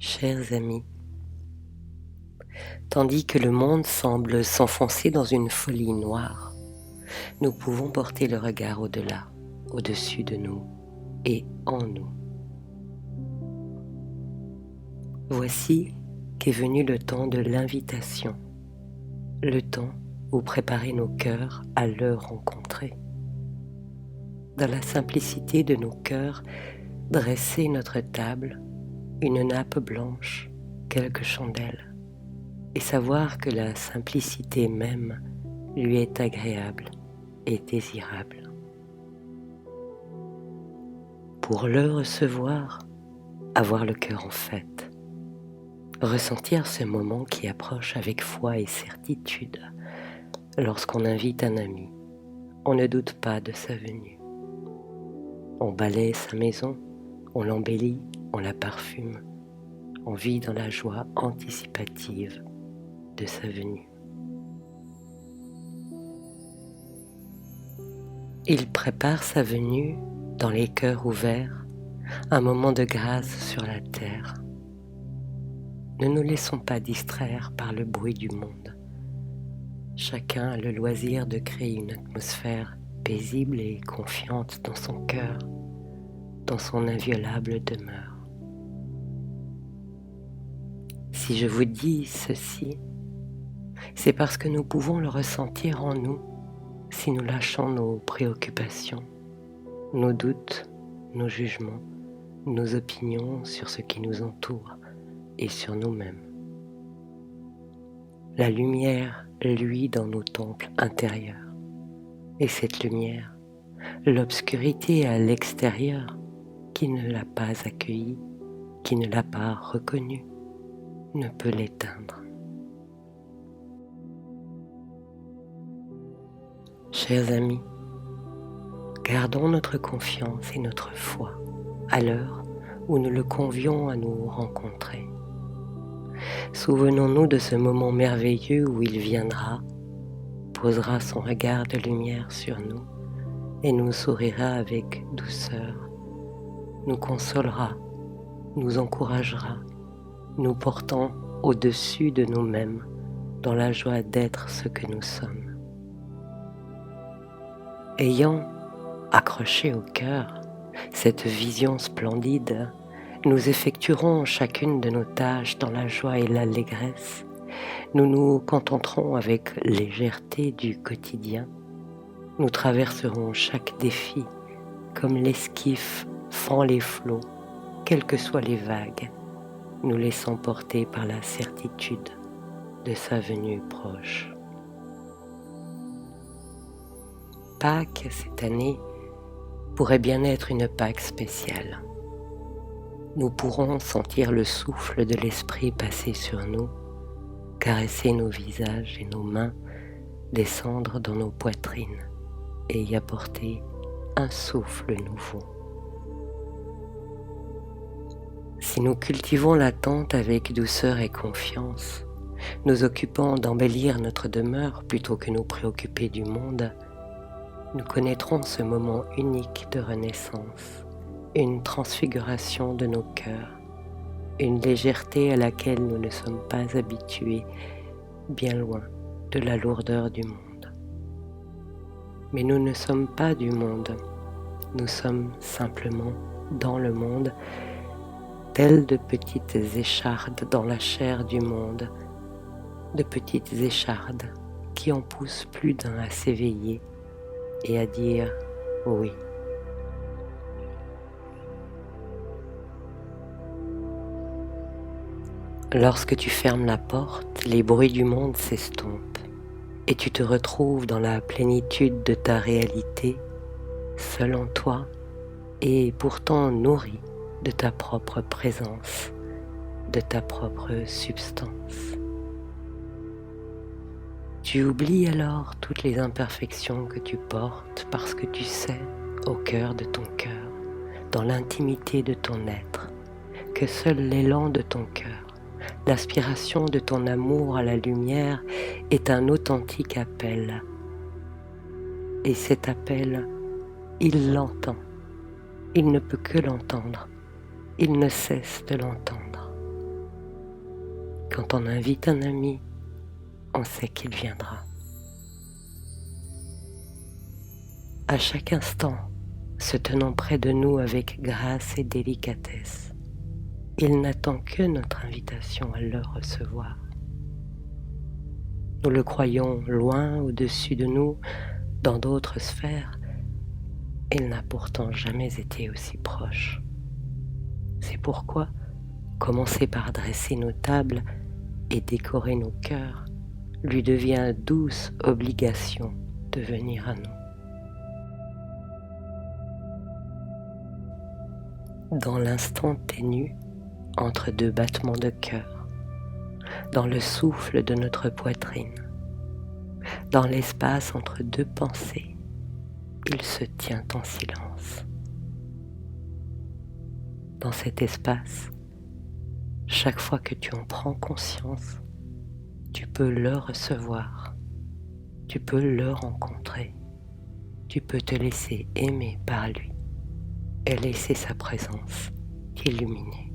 Chers amis, tandis que le monde semble s'enfoncer dans une folie noire, nous pouvons porter le regard au-delà, au-dessus de nous et en nous. Voici qu'est venu le temps de l'invitation, le temps où préparer nos cœurs à le rencontrer. Dans la simplicité de nos cœurs, dresser notre table, une nappe blanche, quelques chandelles, et savoir que la simplicité même lui est agréable et désirable. Pour le recevoir, avoir le cœur en fête, ressentir ce moment qui approche avec foi et certitude. Lorsqu'on invite un ami, on ne doute pas de sa venue. On balaie sa maison, on l'embellit, on la parfume, on vit dans la joie anticipative de sa venue. Il prépare sa venue dans les cœurs ouverts, un moment de grâce sur la terre. Ne nous laissons pas distraire par le bruit du monde. Chacun a le loisir de créer une atmosphère paisible et confiante dans son cœur, dans son inviolable demeure. Si je vous dis ceci, c'est parce que nous pouvons le ressentir en nous si nous lâchons nos préoccupations, nos doutes, nos jugements, nos opinions sur ce qui nous entoure et sur nous-mêmes. La lumière luit dans nos temples intérieurs, et cette lumière, l'obscurité à l'extérieur, qui ne l'a pas accueillie, qui ne l'a pas reconnue, ne peut l'éteindre. Chers amis, gardons notre confiance et notre foi à l'heure où nous le convions à nous rencontrer. Souvenons-nous de ce moment merveilleux où il viendra, posera son regard de lumière sur nous et nous sourira avec douceur, nous consolera, nous encouragera, nous portant au-dessus de nous-mêmes dans la joie d'être ce que nous sommes. Ayant accroché au cœur cette vision splendide, nous effectuerons chacune de nos tâches dans la joie et l'allégresse. Nous nous contenterons avec légèreté du quotidien. Nous traverserons chaque défi comme l'esquif fend les flots, quelles que soient les vagues, nous laissant porter par la certitude de sa venue proche. Pâques, cette année, pourrait bien être une Pâques spéciale. Nous pourrons sentir le souffle de l'Esprit passer sur nous, caresser nos visages et nos mains, descendre dans nos poitrines et y apporter un souffle nouveau. Si nous cultivons l'attente avec douceur et confiance, nous occupant d'embellir notre demeure plutôt que nous préoccuper du monde, nous connaîtrons ce moment unique de renaissance, une transfiguration de nos cœurs, une légèreté à laquelle nous ne sommes pas habitués, bien loin de la lourdeur du monde. Mais nous ne sommes pas du monde, nous sommes simplement dans le monde, telles de petites échardes dans la chair du monde, de petites échardes qui en poussent plus d'un à s'éveiller et à dire oui. Lorsque tu fermes la porte, les bruits du monde s'estompent et tu te retrouves dans la plénitude de ta réalité, seul en toi et pourtant nourri de ta propre présence, de ta propre substance. Tu oublies alors toutes les imperfections que tu portes parce que tu sais, au cœur de ton cœur, dans l'intimité de ton être, que seul l'élan de ton cœur, l'aspiration de ton amour à la lumière est un authentique appel. Et cet appel, il l'entend. Il ne peut que l'entendre. Il ne cesse de l'entendre. Quand on invite un ami, on sait qu'il viendra. À chaque instant, se tenant près de nous avec grâce et délicatesse, il n'attend que notre invitation à le recevoir. Nous le croyons loin au-dessus de nous, dans d'autres sphères. Il n'a pourtant jamais été aussi proche. C'est pourquoi commencer par dresser nos tables et décorer nos cœurs lui devient douce obligation de venir à nous. Dans l'instant ténu, entre deux battements de cœur, dans le souffle de notre poitrine, dans l'espace entre deux pensées, il se tient en silence. Dans cet espace, chaque fois que tu en prends conscience, tu peux le recevoir, tu peux le rencontrer, tu peux te laisser aimer par lui et laisser sa présence t'illuminer.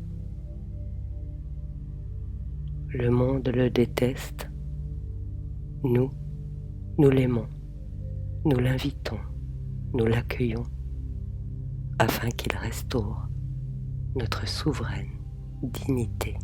Le monde le déteste, nous l'aimons, nous l'invitons, nous l'accueillons, afin qu'il restaure notre souveraine dignité.